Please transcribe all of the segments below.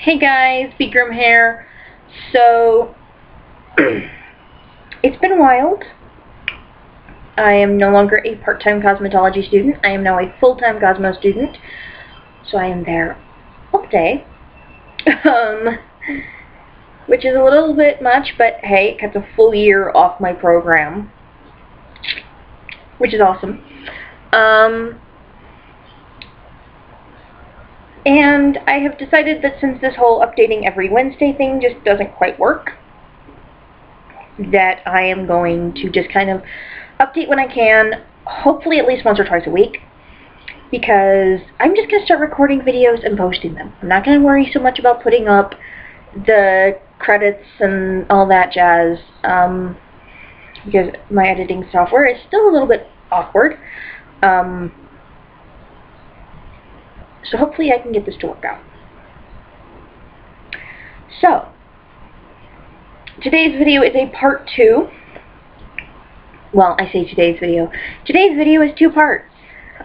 Hey guys, Beagrum here. So, it's been wild. I am no longer a part-time cosmetology student. I am now a full-time Cosmo student. So I am there all day. Which is a little bit much, but hey, it cuts a full year off my program. Which is awesome. And I have decided that since this whole updating every Wednesday thing just doesn't quite work, that I am going to just kind of update when I can, hopefully at least once or twice a week, because I'm just going to start recording videos and posting them. I'm not going to worry so much about putting up the credits and all that jazz, because my editing software is still a little bit awkward. So hopefully I can get this to work out. So, today's video is a part 2. Well, I say today's video. Today's video is 2 parts.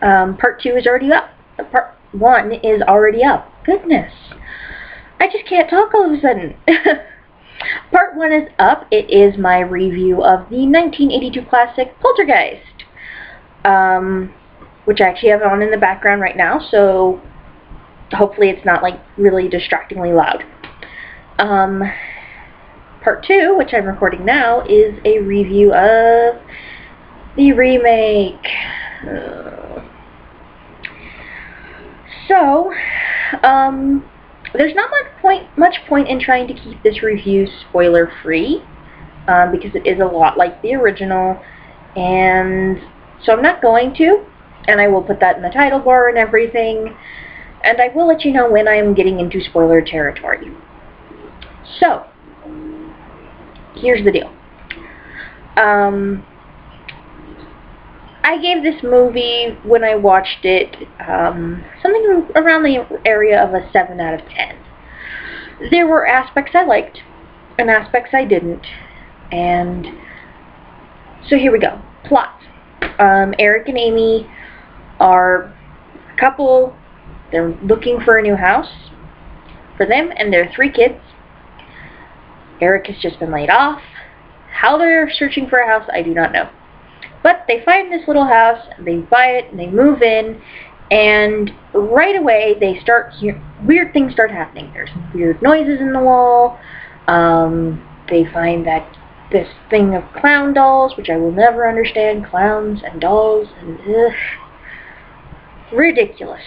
Part 2 is already up. Part 1 is already up. Goodness. I just can't talk all of a sudden. Part 1 is up. It is my review of the 1982 classic Poltergeist. Which I actually have on in the background right now, so hopefully it's not like really distractingly loud. Part 2, which I'm recording now, is a review of the remake. So, there's not much point in trying to keep this review spoiler free, because it is a lot like the original, and so I'm not going to. And I will put that in the title bar and everything. And I will let you know when I am getting into spoiler territory. So, here's the deal. I gave this movie, when I watched it, something around the area of a 7 out of 10. There were aspects I liked, and aspects I didn't. And so here we go. Plot. Eric and Amy are a couple. They're looking for a new house for them and their 3 kids. Eric has just been laid off. How they're searching for a house, I do not know. But they find this little house, they buy it, and they move in, and right away they start weird things start happening. There's weird noises in the wall. They find that this thing of clown dolls, which I will never understand, clowns and dolls, and ridiculous.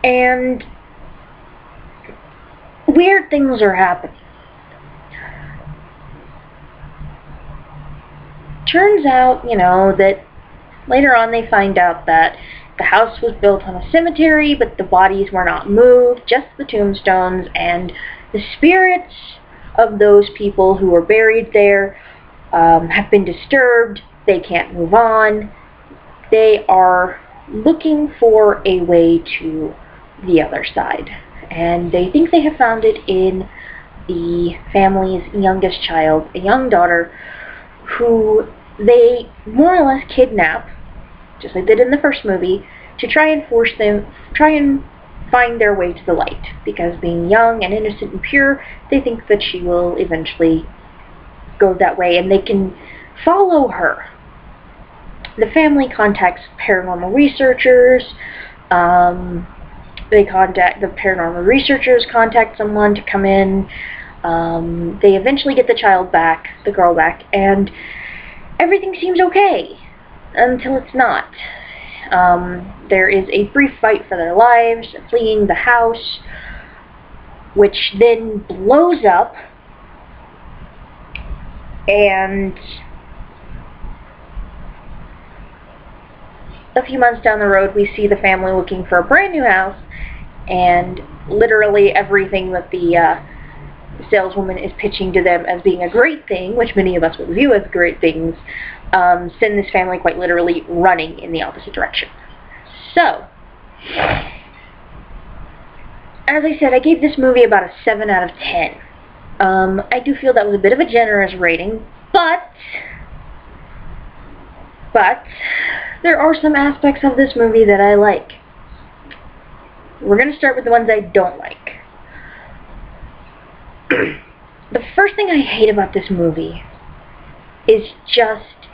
And weird things are happening. Turns out, that later on they find out that the house was built on a cemetery, but the bodies were not moved, just the tombstones, and the spirits of those people who were buried there have been disturbed. They can't move on. They are looking for a way to the other side, and they think they have found it in the family's youngest child, a young daughter, who they more or less kidnap, just like they did in the first movie, to try and find their way to the light, because being young and innocent and pure, they think that she will eventually go that way and they can follow her. The family contacts paranormal researchers. The paranormal researchers contact someone to come in. They eventually get the child back, the girl back, and everything seems okay until it's not. There is a brief fight for their lives, fleeing the house, which then blows up, and a few months down the road we see the family looking for a brand new house, and literally everything that the saleswoman is pitching to them as being a great thing, which many of us will view as great things, send this family quite literally running in the opposite direction. So, as I said, I gave this movie about a 7 out of 10. I do feel that was a bit of a generous rating, but there are some aspects of this movie that I like. We're going to start with the ones I don't like. the first thing I hate about this movie is just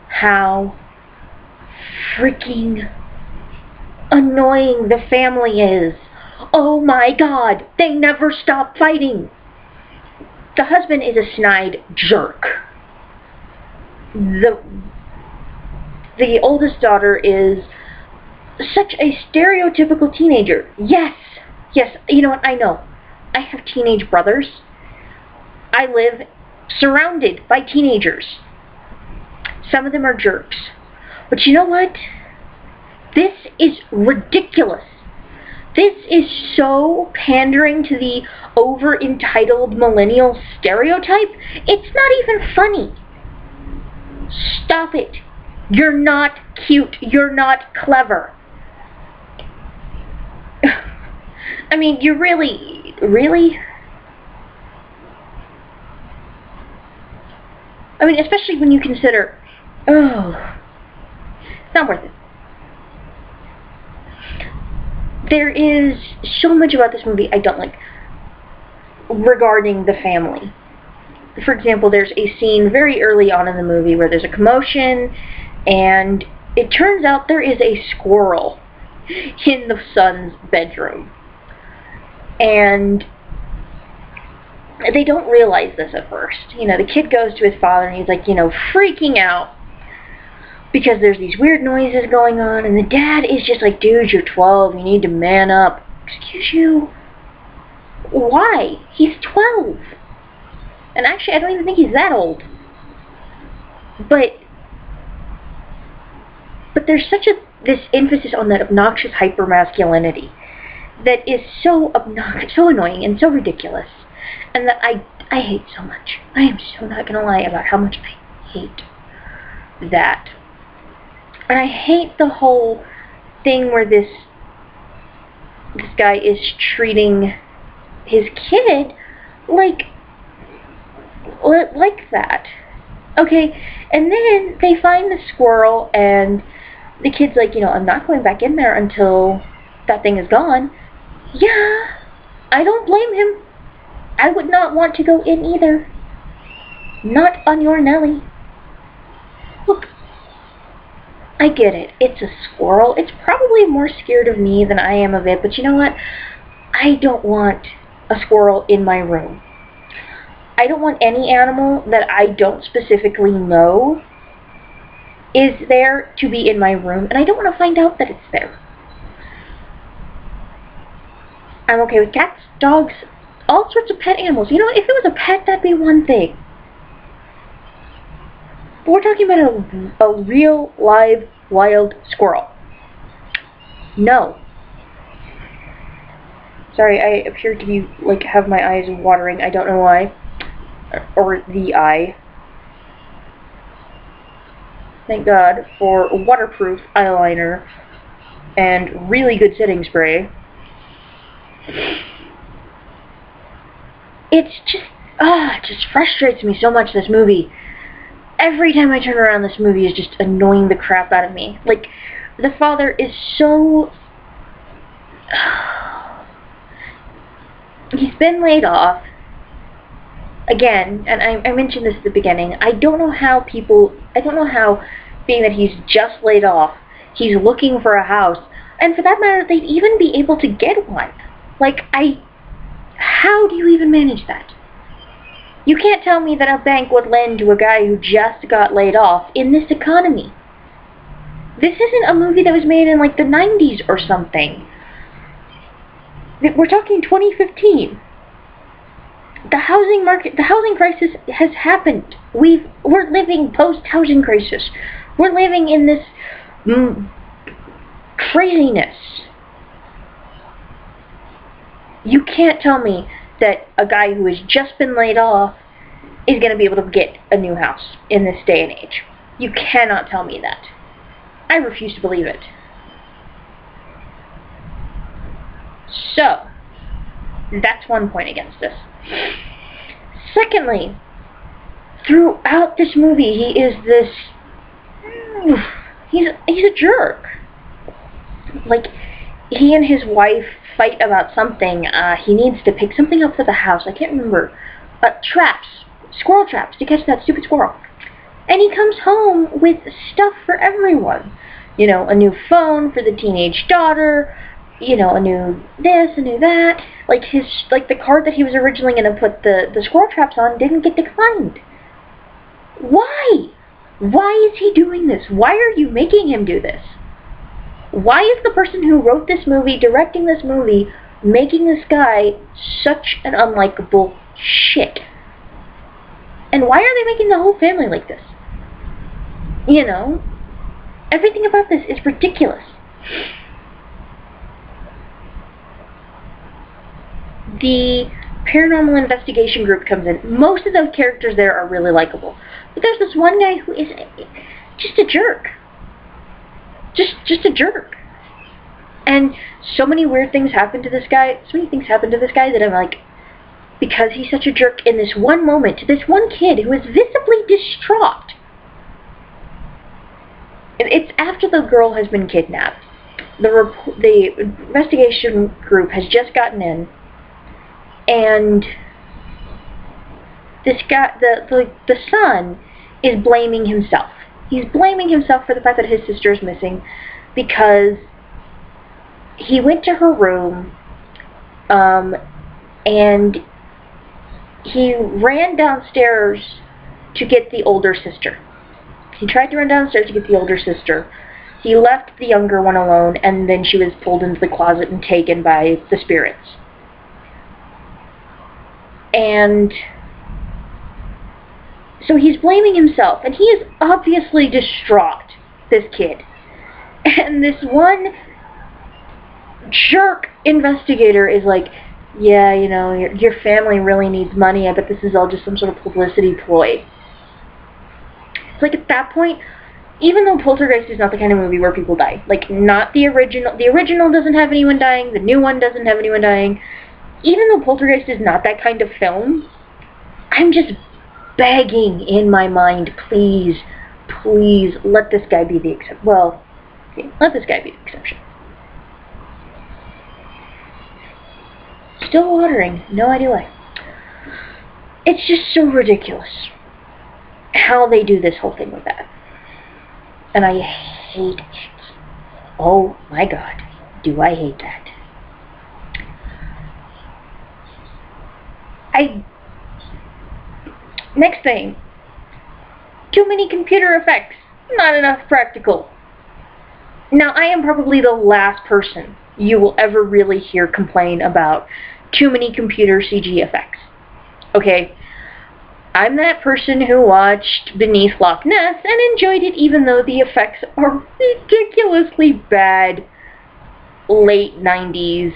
how freaking annoying the family is. Oh my god, they never stop fighting. The husband is a snide jerk. The oldest daughter is such a stereotypical teenager. Yes, you know what, I know. I have teenage brothers. I live surrounded by teenagers. Some of them are jerks. But you know what? This is ridiculous. This is so pandering to the over-entitled millennial stereotype. It's not even funny. Stop it. You're not cute. You're not clever. I mean, you really? I mean, especially when you consider, it's not worth it. There is so much about this movie I don't like regarding the family. For example, there's a scene very early on in the movie where there's a commotion, and it turns out there is a squirrel in the son's bedroom. And they don't realize this at first. You know, the kid goes to his father and he's like, you know, freaking out because there's these weird noises going on, and the dad is just like, dude, you're 12, you need to man up. Excuse you? Why? He's 12. And actually, I don't even think he's that old. But there's such this emphasis on that obnoxious hyper-masculinity that is so obnoxious, so annoying, and so ridiculous. And that I hate so much. I am so not going to lie about how much I hate that. And I hate the whole thing where this guy is treating his kid like that. Okay, and then they find the squirrel, and the kid's like, you know, I'm not going back in there until that thing is gone. Yeah, I don't blame him. I would not want to go in either. Not on your Nelly. Look, I get it. It's a squirrel. It's probably more scared of me than I am of it, but you know what? I don't want a squirrel in my room. I don't want any animal that I don't specifically know is there to be in my room, and I don't want to find out that it's there. I'm okay with cats, dogs, all sorts of pet animals. You know, if it was a pet, that'd be one thing. But we're talking about a real, live, wild squirrel. No. Sorry, I appear to be, like, have my eyes watering. I don't know why. Or the eye. Thank God for waterproof eyeliner and really good setting spray. It's just, it just frustrates me so much, this movie. Every time I turn around, this movie is just annoying the crap out of me. Like, the father is so... He's been laid off. Again, and I mentioned this at the beginning, I don't know how, being that he's just laid off, he's looking for a house, and for that matter, they'd even be able to get one. Like, how do you even manage that? You can't tell me that a bank would lend to a guy who just got laid off in this economy. This isn't a movie that was made in, like, the 90s or something. We're talking 2015. The housing market, the housing crisis has happened. We're living post-housing crisis. We're living in this craziness. You can't tell me that a guy who has just been laid off is going to be able to get a new house in this day and age. You cannot tell me that. I refuse to believe it. So, that's one point against this. Secondly, throughout this movie, he is this... He's a jerk. Like, he and his wife fight about something. He needs to pick something up for the house. I can't remember. Traps. Squirrel traps to catch that stupid squirrel. And he comes home with stuff for everyone. You know, a new phone for the teenage daughter. You know, a new this, a new that. Like the card that he was originally going to put the squirrel traps on didn't get declined. Why? Why is he doing this? Why are you making him do this? Why is the person who wrote this movie, directing this movie, making this guy such an unlikable shit? And why are they making the whole family like this? You know? Everything about this is ridiculous. The paranormal investigation group comes in. Most of those characters there are really likable. But there's this one guy who is just a jerk. Just a jerk. And so many weird things happen to this guy. So many things happen to this guy that I'm like, because he's such a jerk in this one moment to this one kid who is visibly distraught. It's after the girl has been kidnapped. The investigation group has just gotten in. And this guy, the son, is blaming himself. He's blaming himself for the fact that his sister is missing because he went to her room and he ran downstairs to get the older sister. He tried to run downstairs to get the older sister. He left the younger one alone, and then she was pulled into the closet and taken by the spirits. And so he's blaming himself, and he is obviously distraught, this kid. And this one jerk investigator is like, yeah, you know, your family really needs money. I bet this is all just some sort of publicity ploy. It's like, at that point, even though Poltergeist is not the kind of movie where people die, like, not the original. The original doesn't have anyone dying. The new one doesn't have anyone dying. Even though Poltergeist is not that kind of film, I'm just begging in my mind, please, please, let this guy be the exception. Well, okay, let this guy be the exception. Still watering, no idea why. It's just so ridiculous how they do this whole thing with that. And I hate it. Oh my god, do I hate that. Next thing, too many computer effects, not enough practical. Now, I am probably the last person you will ever really hear complain about too many computer CG effects. Okay? I'm that person who watched Beneath Loch Ness and enjoyed it even though the effects are ridiculously bad late 90s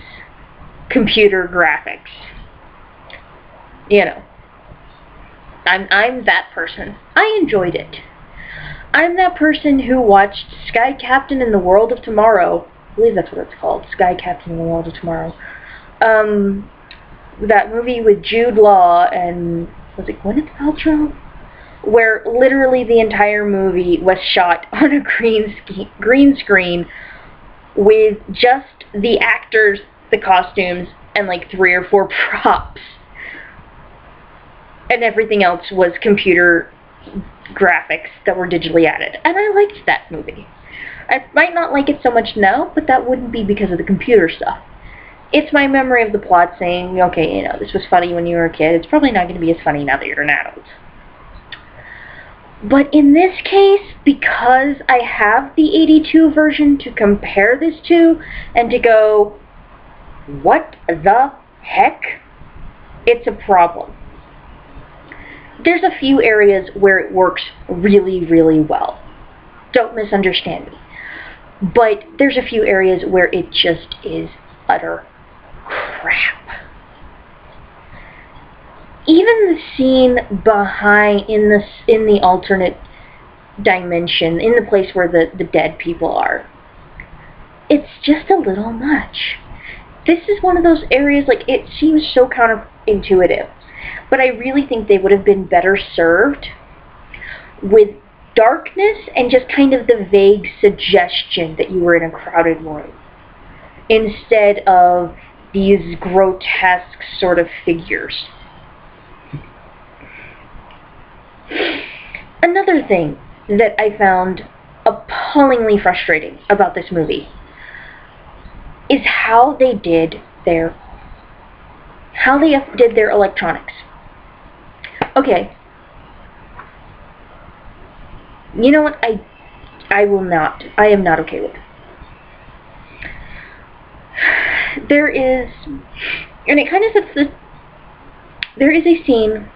computer graphics. You know, I'm that person. I enjoyed it. I'm that person who watched Sky Captain in the World of Tomorrow. I believe that's what it's called, Sky Captain in the World of Tomorrow. That movie with Jude Law and, was it Gwyneth Paltrow? Where literally the entire movie was shot on a green screen with just the actors, the costumes, and like 3 or 4 props. And everything else was computer graphics that were digitally added. And I liked that movie. I might not like it so much now, but that wouldn't be because of the computer stuff. It's my memory of the plot saying, okay, you know, this was funny when you were a kid. It's probably not going to be as funny now that you're an adult. But in this case, because I have the 82 version to compare this to, and to go, what the heck? It's a problem. There's a few areas where it works really, really well. Don't misunderstand me. But there's a few areas where it just is utter crap. Even the scene behind, in the alternate dimension, in the place where the dead people are, it's just a little much. This is one of those areas, like, it seems so counterintuitive. But I really think they would have been better served with darkness and just kind of the vague suggestion that you were in a crowded room, instead of these grotesque sort of figures. Another thing that I found appallingly frustrating about this movie is how they did their electronics. Okay. You know what? I am not okay with it. There is, and it kind of sets the, there is a scene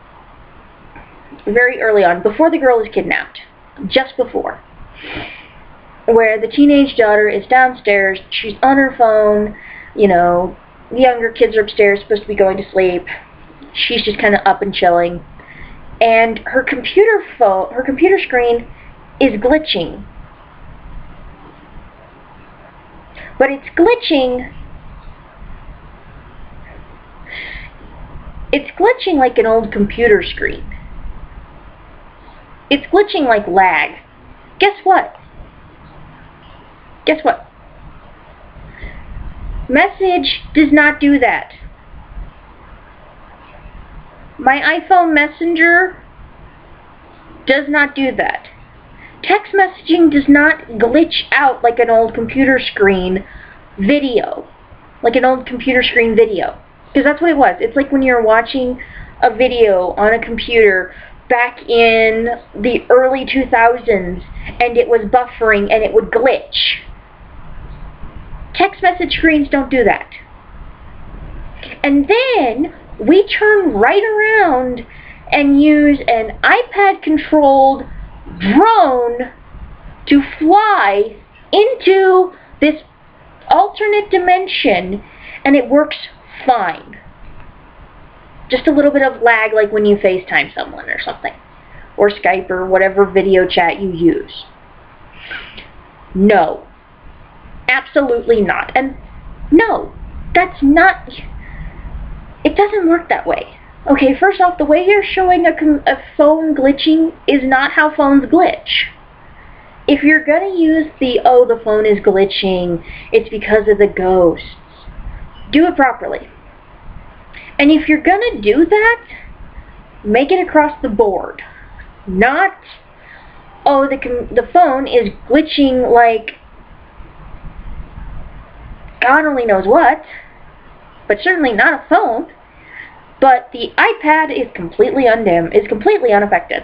very early on, before the girl is kidnapped, just before, where the teenage daughter is downstairs, she's on her phone, you know, the younger kids are upstairs, supposed to be going to sleep, she's just kind of up and chilling, and her computer screen is glitching. But it's glitching like an old computer screen. It's glitching like lag. Guess what? Message does not do that. My iPhone Messenger does not do that. Text messaging does not glitch out like an old computer screen video. Because that's what it was. It's like when you're watching a video on a computer back in the early 2000s and it was buffering and it would glitch. Text message screens don't do that. And then we turn right around and use an iPad-controlled drone to fly into this alternate dimension, and it works fine. Just a little bit of lag like when you FaceTime someone or something, or Skype or whatever video chat you use. No. Absolutely not. And no, that's not, it doesn't work that way. Okay, first off, the way you're showing a phone glitching is not how phones glitch. If you're going to use the phone is glitching, it's because of the ghosts, do it properly. And if you're going to do that, make it across the board. Not, the phone is glitching like God only knows what, but certainly not a phone. But the iPad is completely unaffected.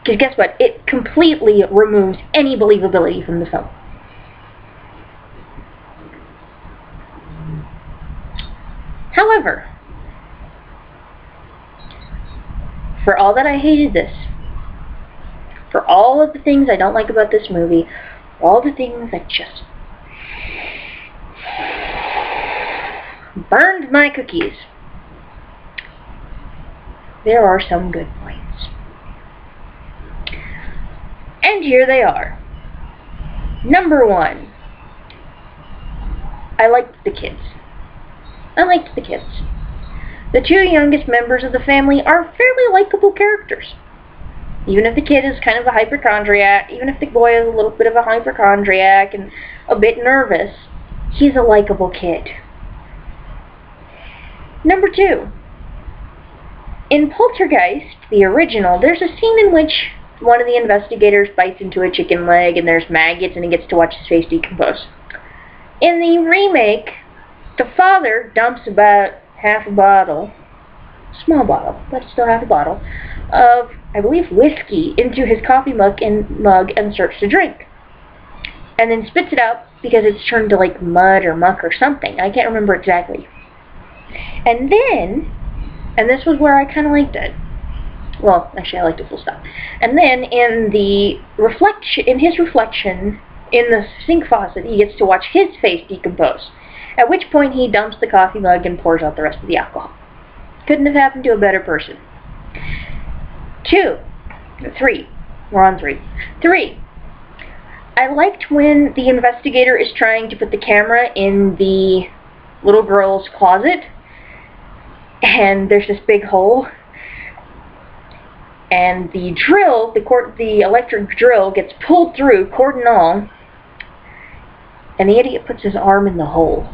Because guess what? It completely removes any believability from the phone. However, for all that I hated this, for all of the things I don't like about this movie, all the things that just burned my cookies, there are some good points. And here they are. Number one, I liked the kids. The two youngest members of the family are fairly likable characters. Even if the kid is kind of a hypochondriac, even if the boy is a little bit of a hypochondriac and a bit nervous, he's a likable kid. Number two, in Poltergeist, the original, there's a scene in which one of the investigators bites into a chicken leg and there's maggots and he gets to watch his face decompose. In the remake, the father dumps about half a bottle, small bottle, but still half a bottle, of, I believe, whiskey into his coffee mug and starts to drink. And then spits it out because it's turned to like mud or muck or something. I can't remember exactly. And then, and this was where I kind of liked it. Well, actually, I liked it full stop. And then in his reflection in the sink faucet, he gets to watch his face decompose. At which point he dumps the coffee mug and pours out the rest of the alcohol. Couldn't have happened to a better person. We're on three. Three, I liked when the investigator is trying to put the camera in the little girl's closet, and there's this big hole, and the drill, the electric drill gets pulled through, cord and all, and the idiot puts his arm in the hole.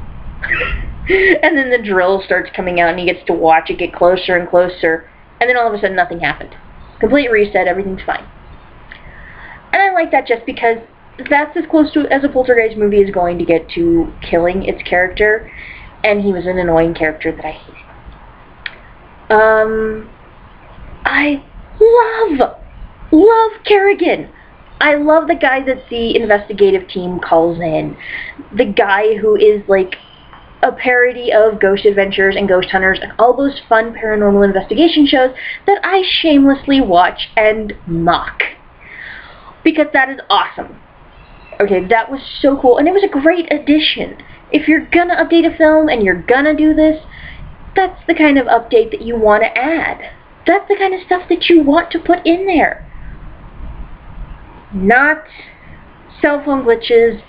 And then the drill starts coming out, and he gets to watch it get closer and closer, and then all of a sudden nothing happened. Complete reset, everything's fine. And I like that just because that's as close to as a Poltergeist movie is going to get to killing its character, and he was an annoying character that I hated. I love Kerrigan. I love the guy that the investigative team calls in. The guy who is like a parody of Ghost Adventures and Ghost Hunters and all those fun paranormal investigation shows that I shamelessly watch and mock. Because that is awesome. Okay, that was so cool, and it was a great addition. If you're gonna update a film and you're gonna do this, that's the kind of update that you want to add. That's the kind of stuff that you want to put in there. Not cell phone glitches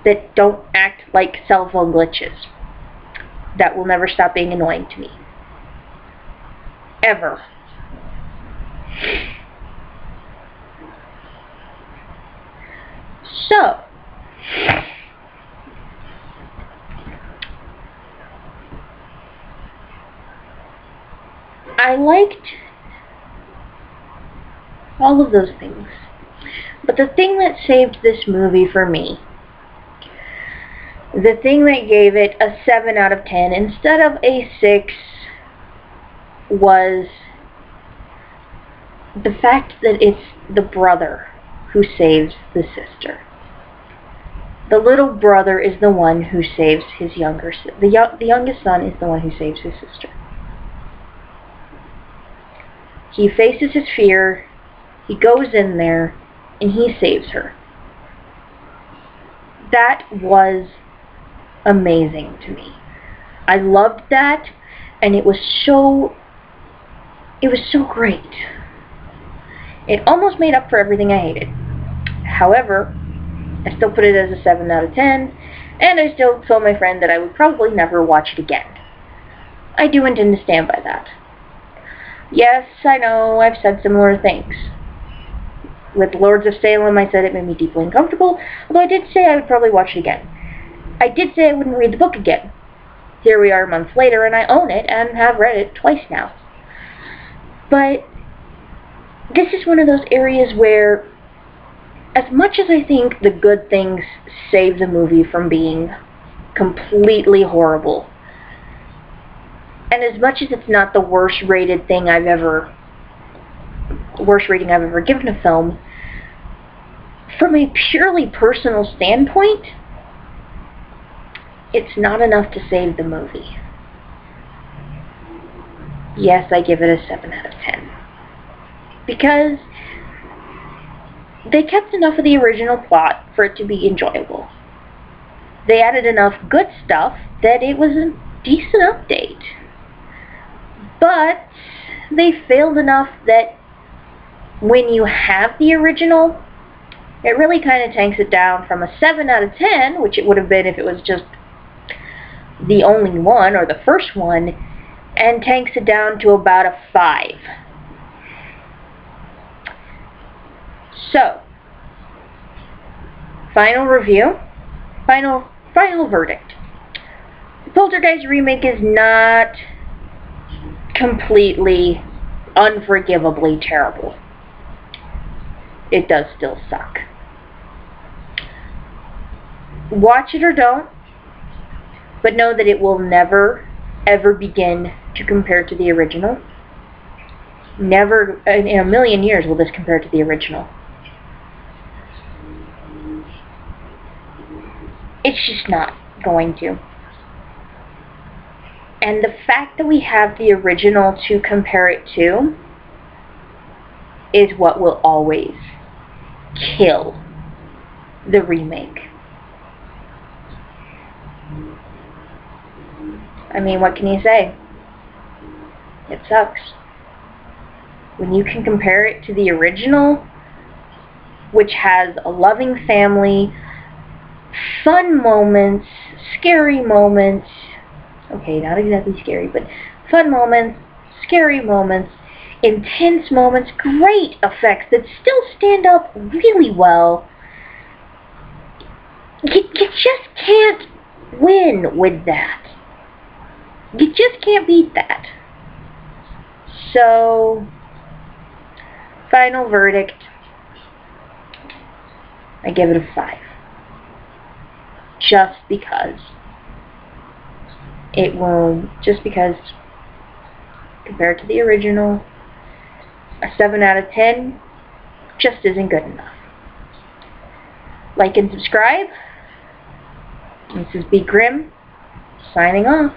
that don't act like cell phone glitches. That will never stop being annoying to me. Ever. So, I liked all of those things. But the thing that saved this movie for me, the thing that gave it a 7 out of 10 instead of a 6, was the fact that it's the brother who saves the sister. The little brother is the one who saves his younger sister. The youngest son is the one who saves his sister. He faces his fear, he goes in there, and he saves her. That was amazing to me. I loved that, and it was so great. It almost made up for everything I hated. However, I still put it as a 7 out of 10, and I still told my friend that I would probably never watch it again. I do intend to stand by that. Yes, I know, I've said similar things. With Lords of Salem, I said it made me deeply uncomfortable, although I did say I would probably watch it again. I did say I wouldn't read the book again. Here we are months later, and I own it, and have read it twice now. But this is one of those areas where, as much as I think the good things save the movie from being completely horrible, and as much as it's not the worst rating I've ever given a film, from a purely personal standpoint, it's not enough to save the movie. Yes, I give it a 7 out of 10. Because they kept enough of the original plot for it to be enjoyable. They added enough good stuff that it was a decent update. But they failed enough that when you have the original, it really kind of tanks it down from a 7 out of 10, which it would have been if it was just the only one or the first one, and tanks it down to about a 5. So, final review, final verdict. The Poltergeist remake is not completely, unforgivably terrible. It does still suck. Watch it or don't, but know that it will never, ever begin to compare to the original. Never, in a million years, will this compare to the original. It's just not going to. And the fact that we have the original to compare it to is what will always kill the remake. I mean, what can you say? It sucks. When you can compare it to the original, which has a loving family, fun moments, scary moments, okay, not exactly scary, but fun moments, scary moments, intense moments, great effects that still stand up really well. You just can't win with that. You just can't beat that. So, final verdict, I give it a 5. Just because compared to the original, a 7 out of 10 just isn't good enough. Like and subscribe. This is B. Grimm, signing off.